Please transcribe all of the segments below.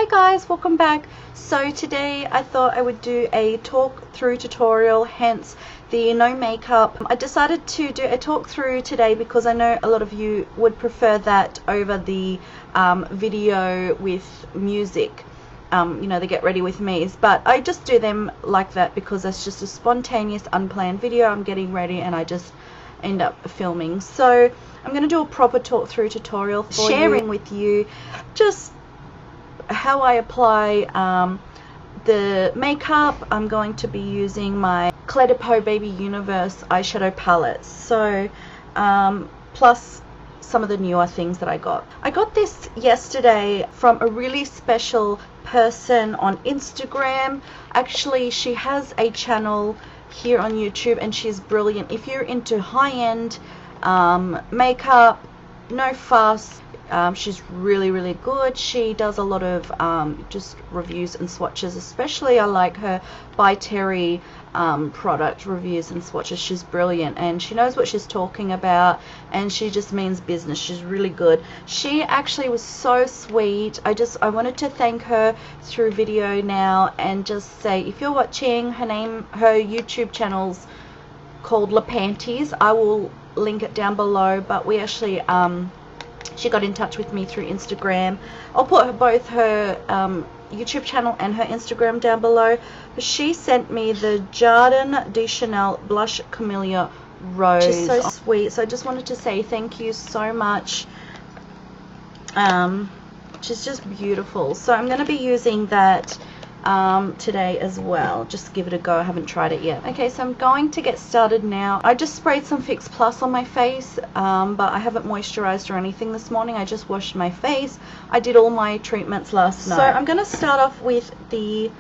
Hey guys, welcome back. So today I thought I would do a talk through tutorial, hence the no makeup. I decided to do a talk through today because I know a lot of you would prefer that over the video with music, you know, the get ready with me's, but I just do them like that because it's just a spontaneous unplanned video. I'm getting ready and I just end up filming. So I'm going to do a proper talk through tutorial for sharing with you just how I apply the makeup. I'm going to be using my Cle De Peau Baby Universe eyeshadow palettes, so plus some of the newer things that I got. I got this yesterday from a really special person on Instagram. Actually, she has a channel here on YouTube and she's brilliant. If you're into high-end makeup, no fuss, she's really good. She does a lot of just reviews and swatches, especially I like her by Terry product reviews and swatches. She's brilliant and she knows what she's talking about and she just means business. She's really good. She actually was so sweet. I wanted to thank her through video now and just say, if you're watching, her YouTube channel's called Le Panties. I will link it down below, but we actually she got in touch with me through Instagram. I'll put both her YouTube channel and her Instagram down below. But she sent me the JARDIN de Chanel Blush Camellia Rose. She's so sweet. So I just wanted to say thank you so much. She's just beautiful. So I'm going to be using that today as well. Just give it a go. I haven't tried it yet. Okay, so I'm going to get started now. I just sprayed some Fix Plus on my face, but I haven't moisturized or anything this morning. I just washed my face. I did all my treatments last night. So I'm going to start off with the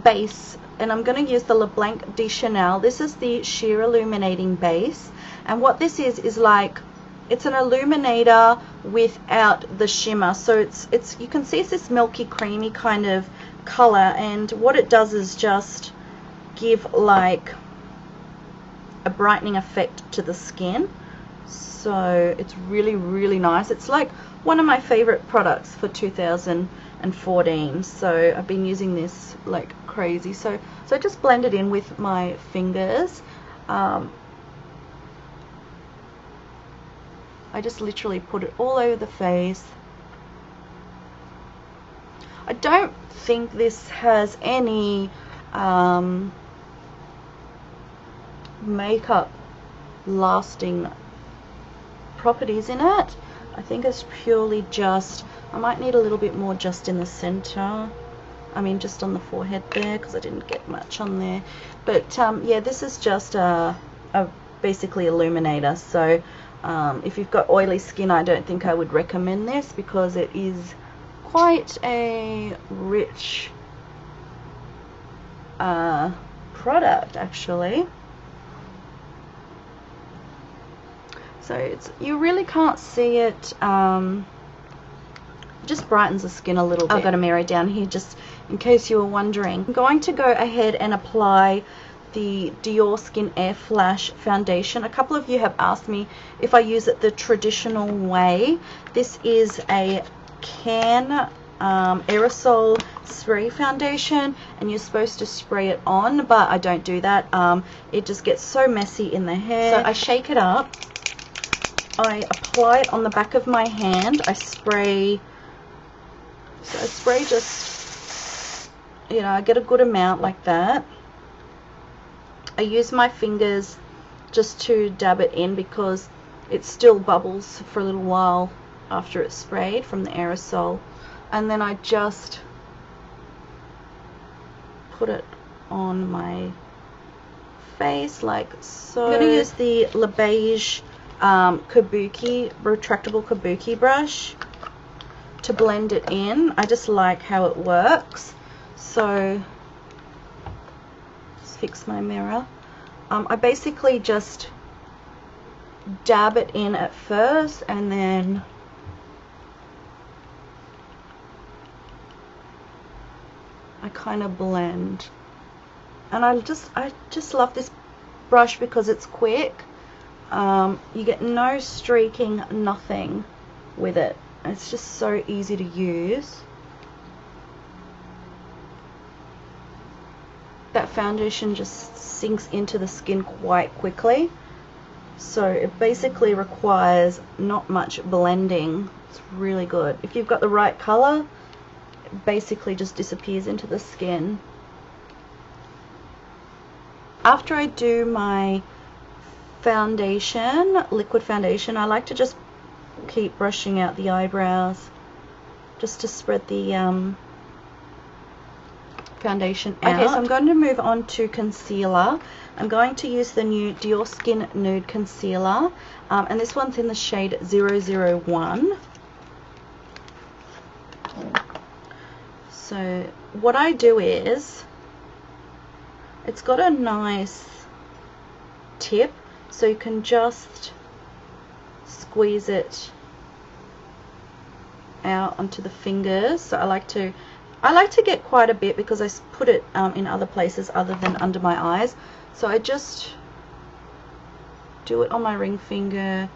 base, and I'm going to use the Blanc de Chanel. This is the sheer illuminating base, and what this is like, it's an illuminator without the shimmer. So it's you can see it's this milky creamy kind of color, and what it does is just give like a brightening effect to the skin. So it's really nice. It's like one of my favorite products for 2014. So I've been using this like crazy. So I just blend it in with my fingers. I just literally put it all over the face. I don't think this has any makeup lasting properties in it. I think it's purely just, I might need a little bit more just in the center. I mean just on the forehead there, because I didn't get much on there. But yeah, this is just a basically illuminator. So if you've got oily skin, I don't think I would recommend this because it is quite a rich product actually. So it's, you really can't see it, just brightens the skin a little bit. I've got a mirror down here just in case you were wondering. I'm going to go ahead and apply the Diorskin Airflash foundation. A couple of you have asked me if I use it the traditional way. This is a can aerosol spray foundation, and you're supposed to spray it on, but I don't do that. It just gets so messy in the hair. So I shake it up, I apply it on the back of my hand, I spray, so I spray just, you know, I get a good amount like that. I use my fingers just to dab it in because it still bubbles for a little while after it's sprayed from the aerosol, and then I just put it on my face like so. I'm going to use the Le Beige kabuki, retractable kabuki brush to blend it in. I just like how it works. So just fix my mirror. I basically just dab it in at first and then I kind of blend, and I just love this brush because it's quick. You get no streaking, nothing with it. It's just so easy to use. that foundation just sinks into the skin quite quickly. So it basically requires not much blending. It's really good. If you've got the right color, it basically just disappears into the skin. After I do my foundation, liquid foundation, I like to just keep brushing out the eyebrows just to spread the foundation out. Okay, so I'm going to move on to concealer. I'm going to use the new Diorskin Nude Concealer, and this one's in the shade 001. So what I do is, it's got a nice tip, so you can just squeeze it out onto the fingers. So I like to get quite a bit because I put it in other places other than under my eyes. So I just do it on my ring finger,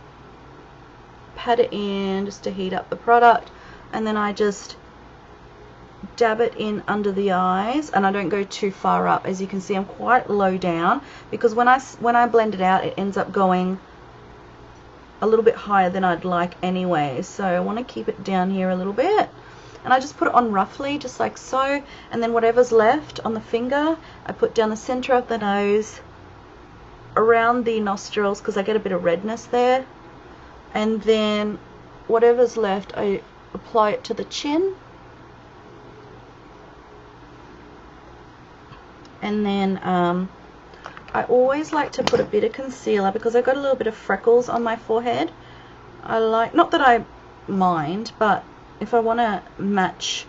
pat it in just to heat up the product, and then I just dab it in under the eyes, and I don't go too far up. As you can see, I'm quite low down because when I blend it out, it ends up going a little bit higher than I'd like anyway. So I want to keep it down here a little bit, and I just put it on roughly, just like so, and then whatever's left on the finger, I put down the center of the nose, around the nostrils because I get a bit of redness there, and then whatever's left, I apply it to the chin. And then I always like to put a bit of concealer because I've got a little bit of freckles on my forehead. I like, not that I mind, but if I want to match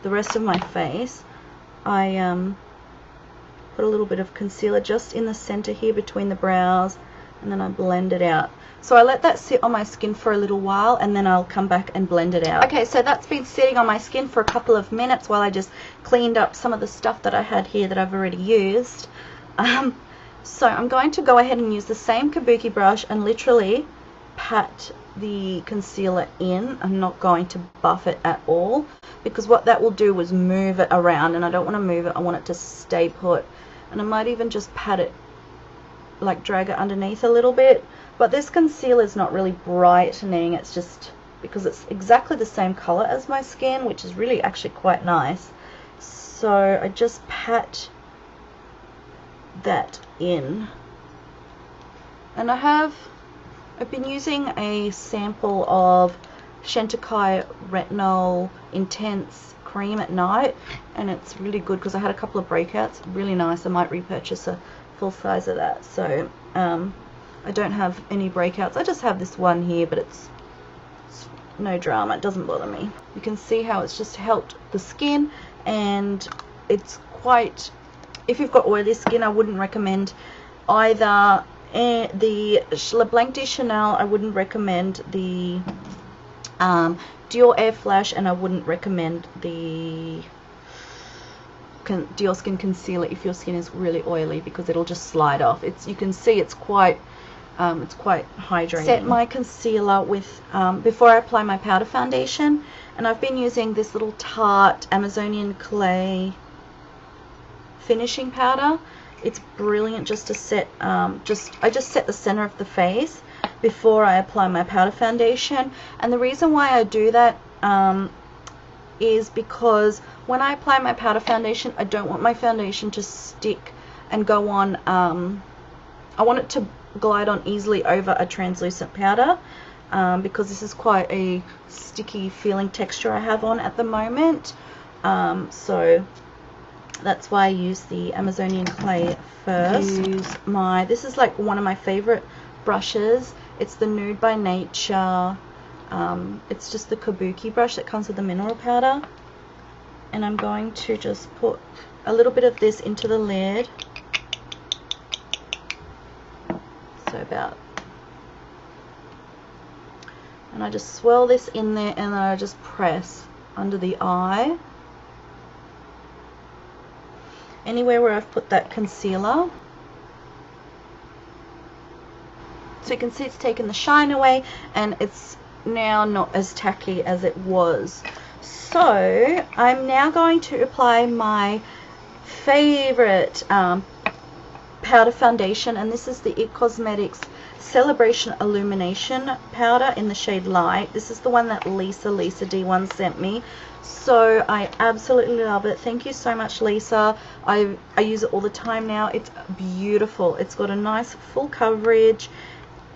the rest of my face, I put a little bit of concealer just in the center here between the brows, and then I blend it out. So I let that sit on my skin for a little while, and then I'll come back and blend it out. Okay, so that's been sitting on my skin for a couple of minutes while I just cleaned up some of the stuff that I had here that I've already used. So I'm going to go ahead and use the same kabuki brush and literally pat the concealer in. I'm not going to buff it at all because what that will do is move it around, and I don't want to move it. I want it to stay put. And I might even just pat it, like drag it underneath a little bit. But this concealer is not really brightening, it's just because it's exactly the same color as my skin, which is really actually quite nice. So I just pat that in, and I've been using a sample of Chantecaille Retinol Intense Cream at night, and it's really good because I had a couple of breakouts. Really nice. I might repurchase a full size of that. So I don't have any breakouts. I just have this one here, but it's no drama. It doesn't bother me. You can see how it's just helped the skin, and it's quite, if you've got oily skin, I wouldn't recommend either the Le Blanc de Chanel. I wouldn't recommend the Dior Airflash, and I wouldn't recommend the Diorskin concealer if your skin is really oily, because it'll just slide off. You can see it's quite hydrating. Set my concealer with before I apply my powder foundation, and I've been using this little Tarte Amazonian Clay finishing powder. It's brilliant just to set I just set the center of the face before I apply my powder foundation. And the reason why I do that is because when I apply my powder foundation, I don't want my foundation to stick and go on. I want it to glide on easily over a translucent powder, because this is quite a sticky feeling texture I have on at the moment. So that's why I use the Amazonian Clay first. This is like one of my favorite brushes. It's the Nude by Nature. It's just the kabuki brush that comes with the mineral powder, and I'm going to just put a little bit of this into the lid. So about, and I just swirl this in there, and then I just press under the eye, anywhere where I've put that concealer. So you can see it's taken the shine away, and it's now not as tacky as it was. So I'm now going to apply my favorite powder foundation, and this is the IT Cosmetics Celebration Illumination powder in the shade Light. This is the one that Lisa D1 sent me, so I absolutely love it. Thank you so much, Lisa. I use it all the time now. It's beautiful. It's got a nice full coverage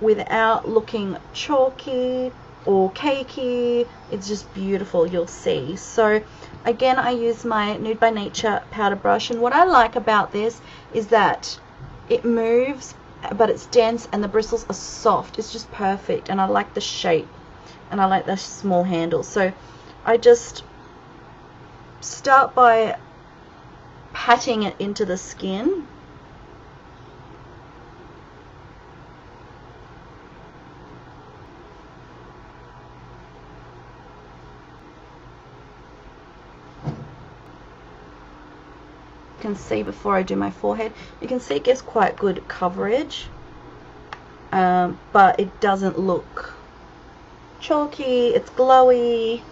without looking chalky or cakey. It's just beautiful, you'll see. So again, I use my Nude by Nature powder brush, and what I like about this is that it moves, but it's dense and the bristles are soft. It's just perfect, and I like the shape, and I like the small handle. So I just start by patting it into the skin. Can see before I do my forehead, you can see it gets quite good coverage, but it doesn't look chalky. It's glowy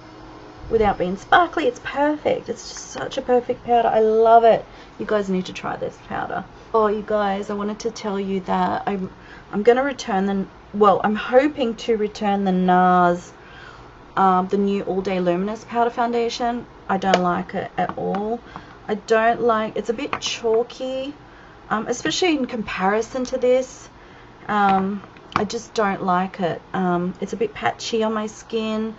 without being sparkly. It's perfect. It's just such a perfect powder. I love it. You guys need to try this powder. Oh, you guys, I wanted to tell you that I'm going to return the, well, I'm hoping to return the Nars, the new All Day Luminous powder foundation. I don't like it at all. I don't like, it's a bit chalky, especially in comparison to this. I just don't like it. It's a bit patchy on my skin,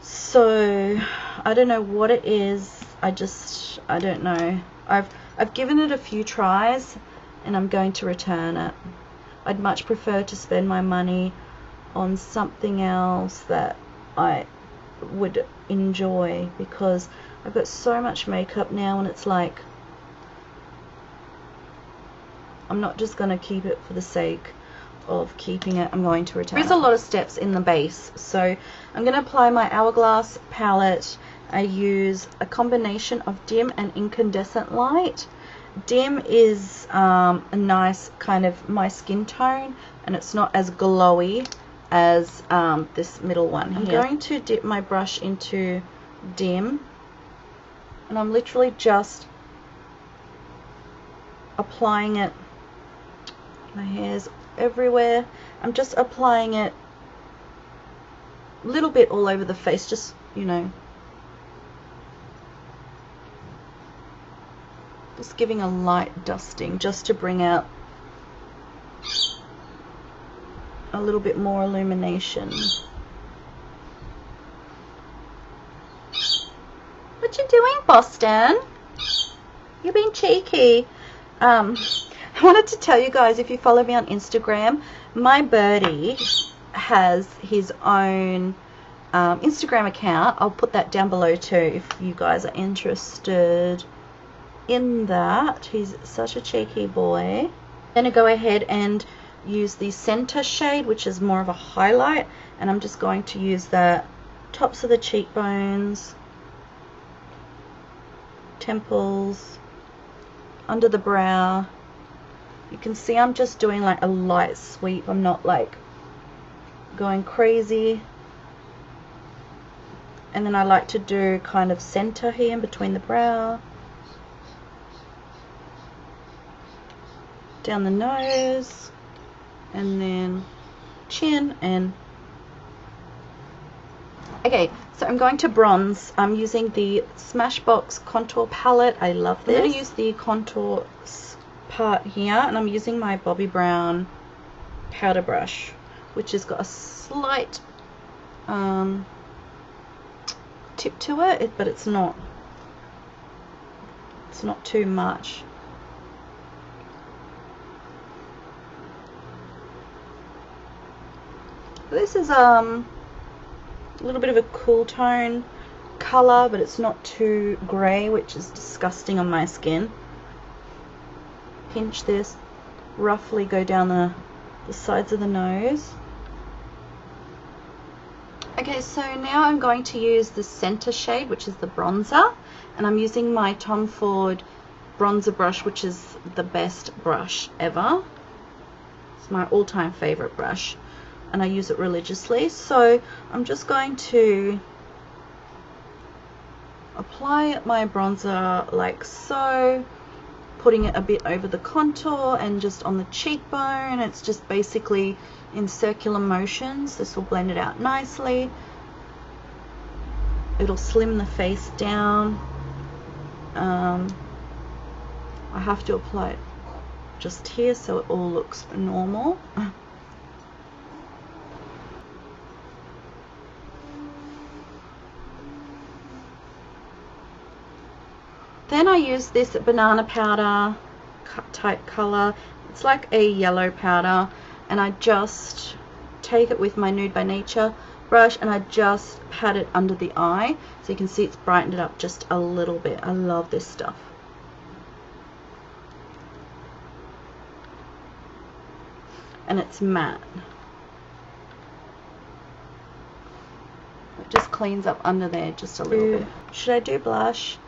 so I don't know what it is. I don't know. I've given it a few tries, and I'm going to return it. I'd much prefer to spend my money on something else that I would enjoy, because I've got so much makeup now, and it's like, I'm not just going to keep it for the sake of keeping it. I'm going to return it. There's a lot of steps in the base, so I'm going to apply my Hourglass palette. I use a combination of dim and incandescent light. Dim is a nice kind of my skin tone, and it's not as glowy as this middle one here. I'm going to dip my brush into dim, and I'm literally just applying it. My hair's everywhere. I'm just applying it a little bit all over the face, just, you know, just giving a light dusting just to bring out a little bit more illumination. What you doing, Boston? You're being cheeky. I wanted to tell you guys, if you follow me on Instagram, my birdie has his own Instagram account. I'll put that down below too if you guys are interested in that. He's such a cheeky boy. I'm going to go ahead and use the center shade, which is more of a highlight, and I'm just going to use the tops of the cheekbones, temples, under the brow. You can see I'm just doing like a light sweep. I'm not like going crazy. And then I like to do kind of center here in between the brow, down the nose, and then chin. And okay, so I'm going to bronze. I'm using the Smashbox contour palette. I love this. I'm going to use the contour part here, and I'm using my Bobbi Brown powder brush, which has got a slight tip to it, but it's not too much. This is a little bit of a cool tone color, but it's not too gray, which is disgusting on my skin. Pinch this, roughly go down the sides of the nose. Okay, so now I'm going to use the center shade, which is the bronzer, and I'm using my Tom Ford bronzer brush, which is the best brush ever. It's my all-time favorite brush, and I use it religiously. So I'm just going to apply my bronzer like so, putting it a bit over the contour and just on the cheekbone. It's just basically in circular motions. This will blend it out nicely. It'll slim the face down. I have to apply it just here so it all looks normal. Then I use this banana powder type color. It's like a yellow powder, and I just take it with my Nude by Nature brush and I just pat it under the eye so you can see it's brightened it up just a little bit. I love this stuff. And it's matte. It just cleans up under there just a little bit. Should I do blush?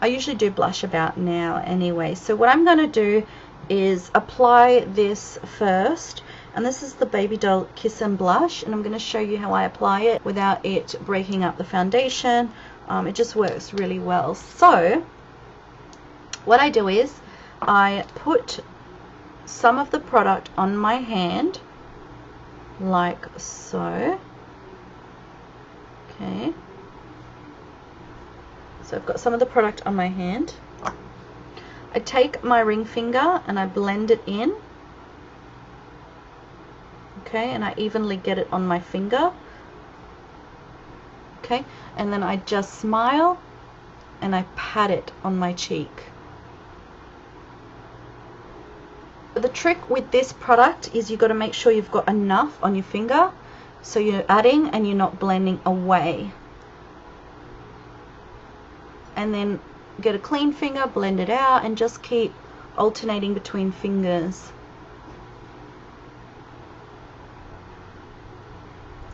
I usually do blush about now anyway. So what I'm going to do is apply this first. And this is the Babydoll Kiss and Blush. And I'm going to show you how I apply it without it breaking up the foundation. It just works really well. So what I do is I put some of the product on my hand like so. Okay, so I've got some of the product on my hand. I take my ring finger and I blend it in. Okay, and I evenly get it on my finger. Okay, and then I just smile and I pat it on my cheek. The trick with this product is you've got to make sure you've got enough on your finger so you're adding and you're not blending away. And then get a clean finger, blend it out, and just keep alternating between fingers.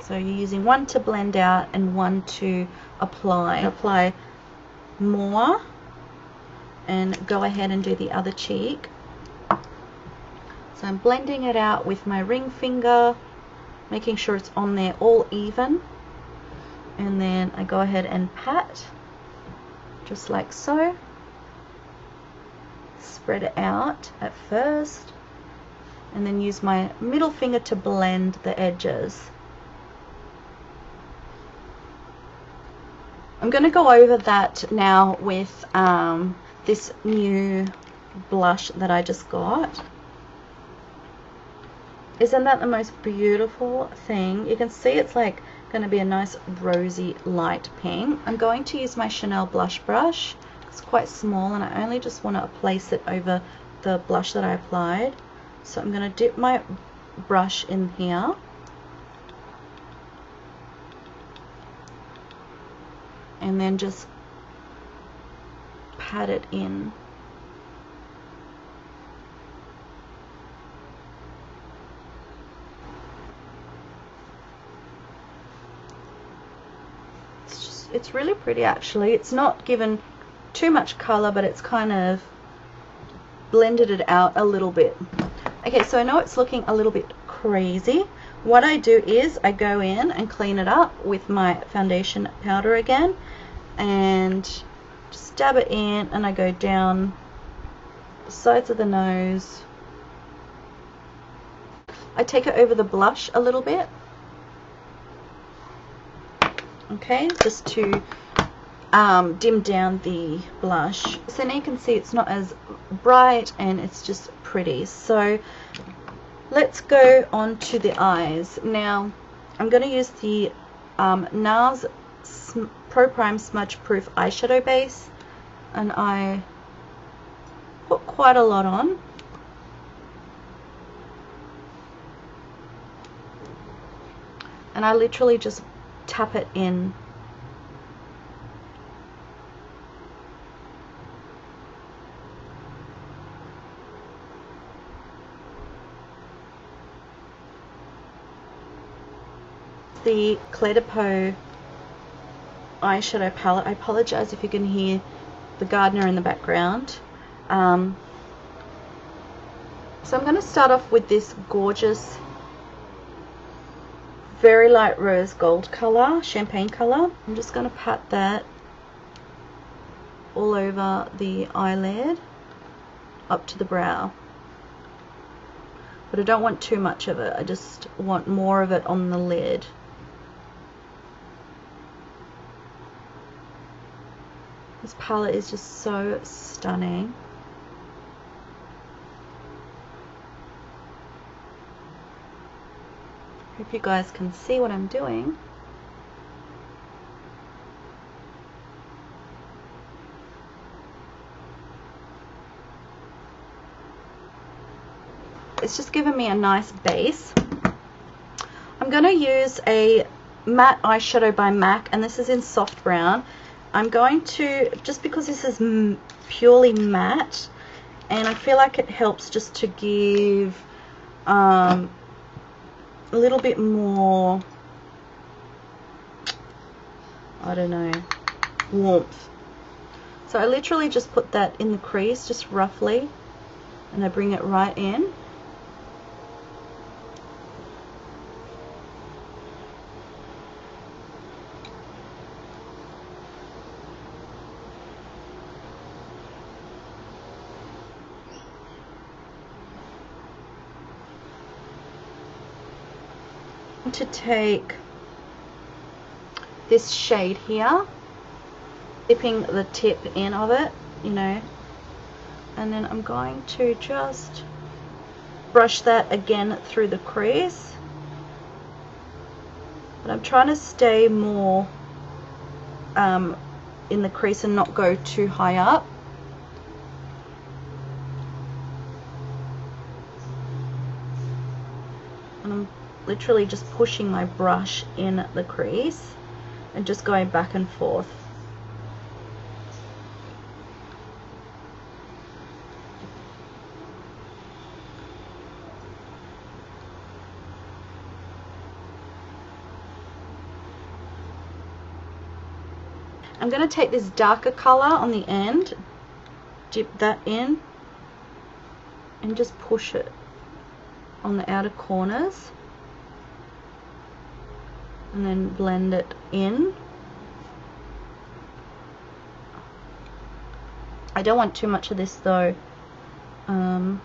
So you're using one to blend out and one to apply. Apply more and go ahead and do the other cheek. So I'm blending it out with my ring finger, making sure it's on there all even. And then I go ahead and pat, just like so. Spread it out at first, and then use my middle finger to blend the edges. I'm going to go over that now with this new blush that I just got. Isn't that the most beautiful thing? You can see it's like going to be a nice rosy light pink. I'm going to use my Chanel blush brush. It's quite small and I only just want to place it over the blush that I applied. So I'm going to dip my brush in here. And then just pat it in. It's really pretty actually. It's not given too much color, but it's kind of blended it out a little bit. Okay, so I know it's looking a little bit crazy. What I do is I go in and clean it up with my foundation powder again and just dab it in, and I go down the sides of the nose. I take it over the blush a little bit. Okay, just to dim down the blush. So now you can see it's not as bright and it's just pretty. So let's go on to the eyes. Now I'm going to use the Nars Pro Prime Smudge Proof eyeshadow base, and I put quite a lot on. And I literally just tap it in. The Cle De Peau eyeshadow palette. I apologize if you can hear the gardener in the background. So I'm going to start off with this gorgeous very light rose gold color, champagne color. I'm just going to pat that all over the eyelid up to the brow. But I don't want too much of it. I just want more of it on the lid. This palette is just so stunning. Hope you guys can see what I'm doing. It's just given me a nice base. I'm going to use a matte eyeshadow by MAC, and this is in soft brown. I'm going to, just because this is purely matte, and I feel like it helps just to give a little bit more, I don't know, warmth. So I literally just put that in the crease, just roughly, and I bring it right in. To take this shade here, dipping the tip in of it, you know, and then I'm going to just brush that again through the crease, but I'm trying to stay more in the crease and not go too high up. And I'm literally just pushing my brush in the crease and just going back and forth. I'm going to take this darker color on the end, dip that in, and just push it on the outer corners. And then blend it in. I don't want too much of this though. Oops.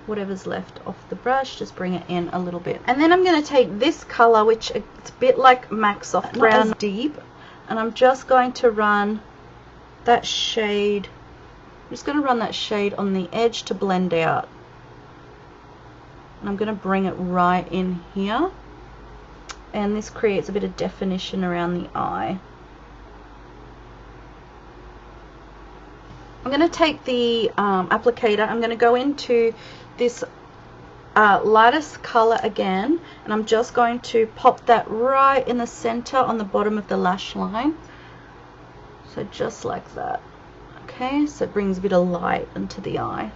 Whatever's left off the brush, just bring it in a little bit. And then I'm going to take this color, which it's a bit like MAC Soft Brown, not as deep, and I'm just going to run that shade. I'm just going to run that shade on the edge to blend out. And I'm going to bring it right in here, and this creates a bit of definition around the eye. I'm going to take the applicator. I'm going to go into this lightest color again, and I'm just going to pop that right in the center on the bottom of the lash line. So just like that. Okay, so it brings a bit of light into the eye.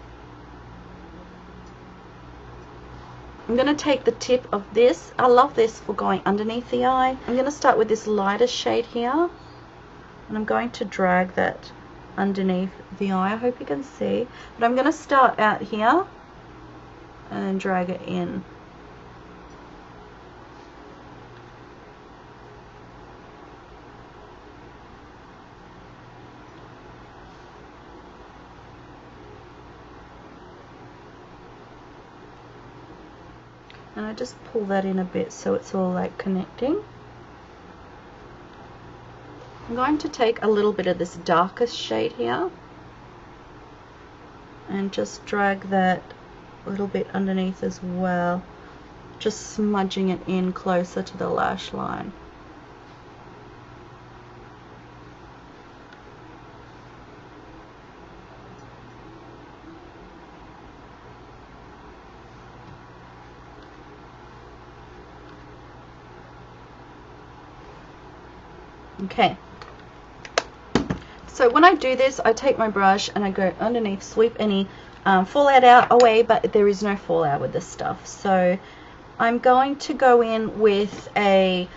I'm going to take the tip of this. I love this for going underneath the eye. I'm going to start with this lighter shade here, and I'm going to drag that underneath the eye. I hope you can see. But I'm going to start out here and then drag it in. And I just pull that in a bit so it's all like connecting. I'm going to take a little bit of this darkest shade here and just drag that a little bit underneath as well, just smudging it in closer to the lash line. Okay, so when I do this, I take my brush and I go underneath, sweep any fallout out away, but there is no fallout with this stuff. So I'm going to go in with a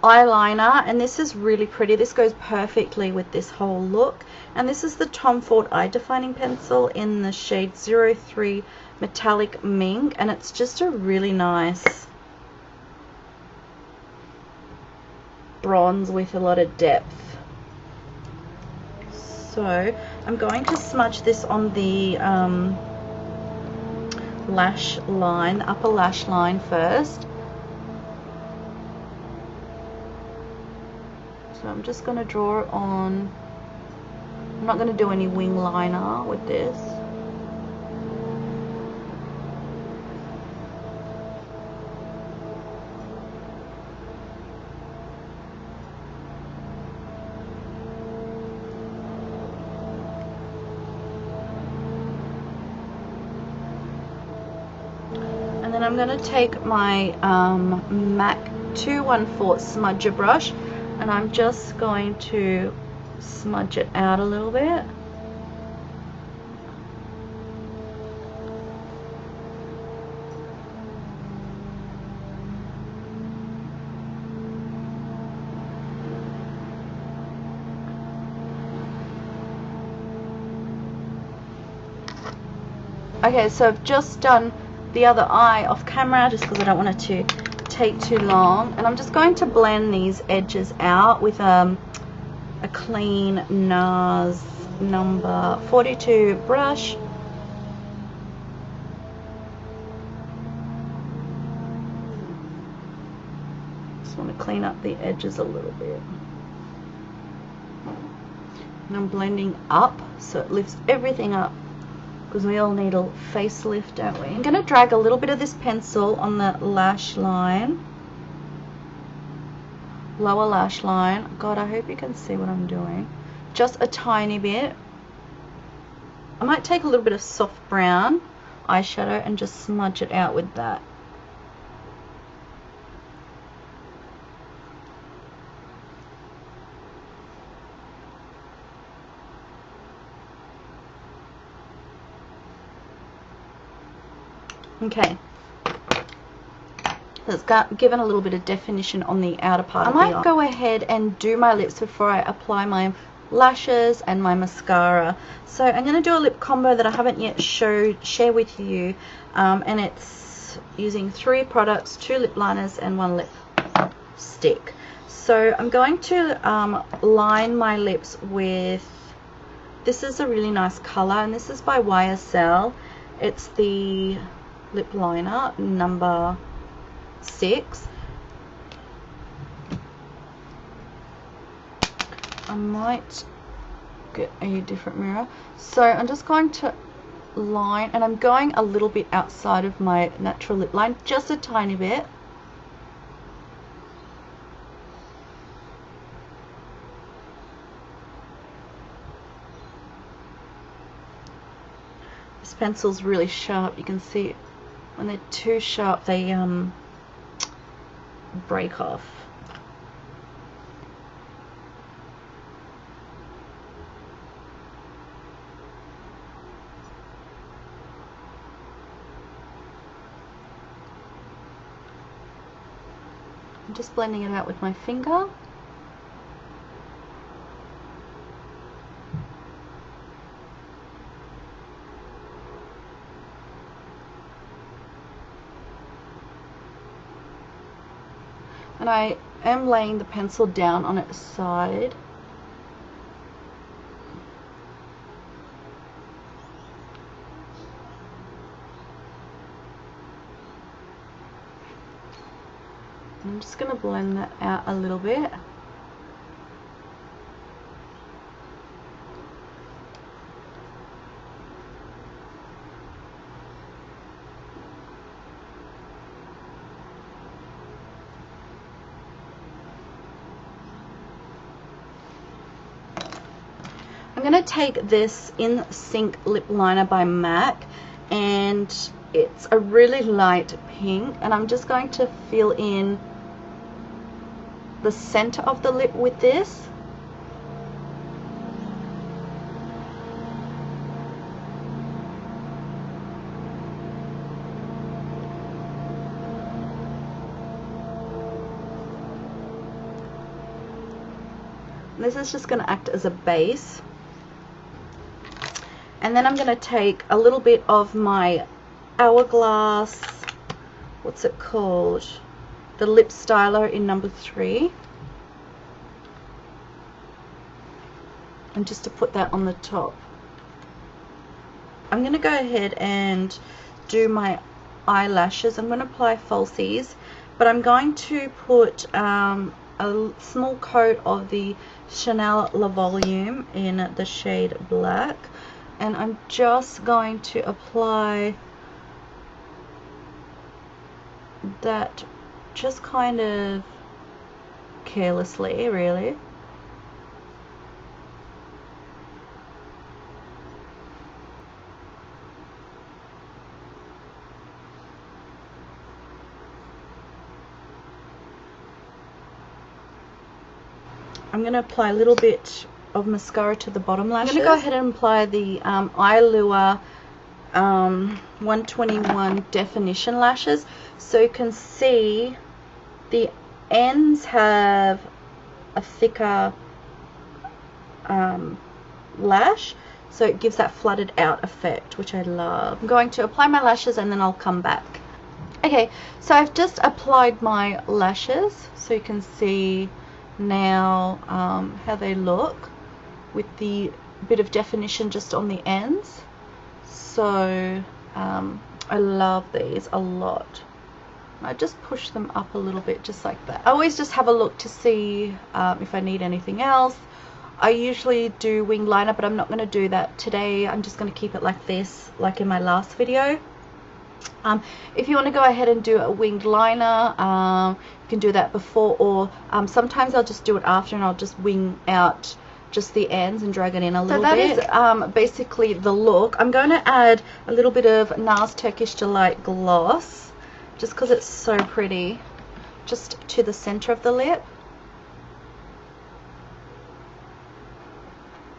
eyeliner, and this is really pretty. This goes perfectly with this whole look, and this is the Tom Ford Eye Defining Pencil in the shade 03 Metallic Mink, and it's just a really nice bronze with a lot of depth. So I'm going to smudge this on the lash line, the upper lash line first. So I'm just going to draw it on. I'm not going to do any wing liner with this. And then I'm going to take my MAC 214 smudger brush, and I'm just going to smudge it out a little bit. Okay, so I've just done the other eye off camera just because I don't want it to take too long, and I'm just going to blend these edges out with a clean Nars number 42 brush. Just want to clean up the edges a little bit, and I'm blending up so it lifts everything up, because we all need a facelift, don't we? I'm going to drag a little bit of this pencil on the lash line, lower lash line. God, I hope you can see what I'm doing. Just a tiny bit. I might take a little bit of soft brown eyeshadow and just smudge it out with that. Okay, that's given a little bit of definition on the outer part of the eye. I might go ahead and do my lips before I apply my lashes and my mascara. So I'm going to do a lip combo that I haven't yet share with you, and it's using 3 products, 2 lip liners and 1 lip stick. So I'm going to line my lips with, this is a really nice color, and this is by YSL. It's the lip liner number 6. I might get a different mirror. So I'm just going to line, and I'm going a little bit outside of my natural lip line, just a tiny bit. This pencil's really sharp. You can see it. When they're too sharp, they break off. I'm just blending it out with my finger. And I am laying the pencil down on its side. I'm just going to blend that out a little bit. I'm going to take this In Sync lip liner by MAC, and it's a really light pink, and I'm just going to fill in the center of the lip with this. This is just going to act as a base. And then I'm going to take a little bit of my Hourglass, what's it called? The Lip Stylo in number 3. and just to put that on the top. I'm going to go ahead and do my eyelashes. I'm going to apply falsies, but I'm going to put a small coat of the Chanel La Volume in the shade Black, and I'm just going to apply that just kind of carelessly, really. I'm going to apply a little bit of mascara to the bottom lashes. I'm going to go ahead and apply the Eyelure 121 definition lashes. So you can see the ends have a thicker lash, so it gives that flooded out effect, which I love. I'm going to apply my lashes and then I'll come back. Okay, so I've just applied my lashes, so you can see now how they look with the bit of definition just on the ends. So I love these a lot. I just push them up a little bit, just like that. I always just have a look to see if I need anything else. I usually do winged liner, but I'm not going to do that today. I'm just going to keep it like this, like in my last video. If you want to go ahead and do a winged liner, you can do that before, or sometimes I'll just do it after and I'll just wing out just the ends and drag it in a little bit. So that is basically the look. I'm going to add a little bit of Nars Turkish Delight gloss, just because it's so pretty, just to the center of the lip.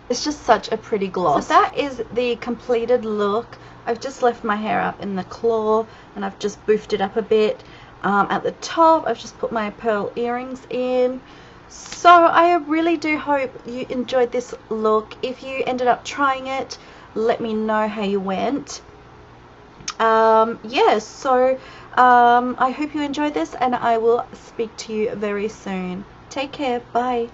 It's just such a pretty gloss. So that is the completed look. I've just left my hair up in the claw and I've just boofed it up a bit. At the top I've just put my pearl earrings in. So I really do hope you enjoyed this look. If you ended up trying it, let me know how you went. Yeah, so I hope you enjoyed this, and I will speak to you very soon. Take care. Bye.